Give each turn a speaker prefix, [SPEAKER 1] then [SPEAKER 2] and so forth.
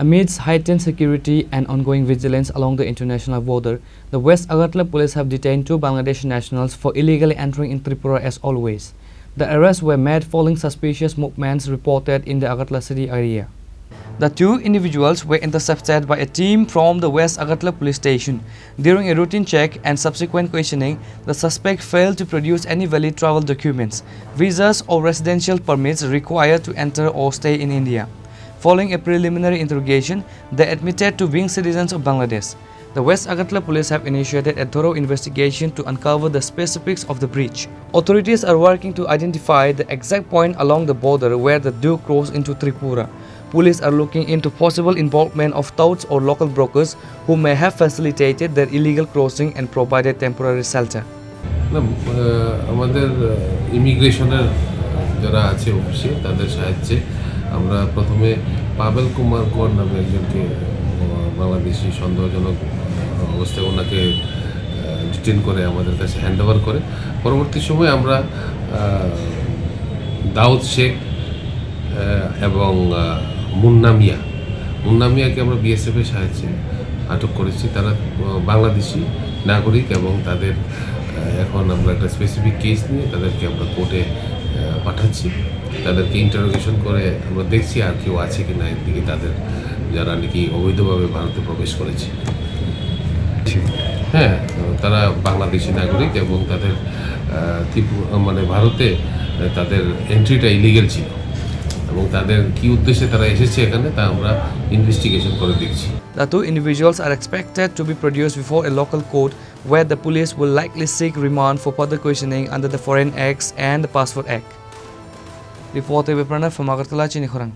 [SPEAKER 1] Amidst heightened security and ongoing vigilance along the international border, the West Agartala Police have detained 2 Bangladeshi nationals for illegally entering in Tripura as always. The arrests were made following suspicious movements reported in the Agartala city area. The 2 individuals were intercepted by a team from the West Agartala Police Station. During a routine check and subsequent questioning, the suspect failed to produce any valid travel documents, visas or residential permits required to enter or stay in India. Following a preliminary interrogation, they admitted to being citizens of Bangladesh. The West Agartala Police have initiated a thorough investigation to uncover the specifics of the breach. Authorities are working to identify the exact point along the border where the 2 cross into Tripura. Police are looking into possible involvement of touts or local brokers who may have facilitated their illegal crossing and provided temporary shelter.
[SPEAKER 2] আমাদের ইমিগ্রেশনের যারা আছে অফিসে তাদের সাহায্যে আমরা প্রথমে পাবেল কুমার কর নামে একজনকে বাংলাদেশি সন্দেহজনক অবস্থায় ওনাকে ডিটেইন করে আমাদের কাছে হ্যান্ডওভার করে। পরবর্তী সময়ে আমরা দাউদ শেখ এবং মুন্না মিয়াকে আমরা বিএসএফের সাহায্যে আটক করেছি। তারা বাংলাদেশি নাগরিক এবং তাদের এখন আমরা একটা স্পেসিফিক কেস নিয়ে তাদেরকে আমরা কোর্টে পাঠাচ্ছি। তাদেরকে ইন্টারোগেশন করে আমরা দেখছি আর কেউ আছে কি না এদিকে তাদের যারা নাকি অবৈধভাবে ভারতে প্রবেশ করেছে। হ্যাঁ, তারা বাংলাদেশি নাগরিক এবং তাদের মানে ভারতে তাদের এন্ট্রিটা ইলিগেল ছিল এবং তাদের কি উদ্দেশ্যে তারা এসেছে এখানে তা আমরা ইনভেস্টিগেশন করে দেখছি।
[SPEAKER 1] The 2 individuals are expected to be produced before a local court where the police will likely seek remand for further questioning under the Foreign Acts and the Passport Act. Reported by Pranav from Agartala, Chini, Khorang.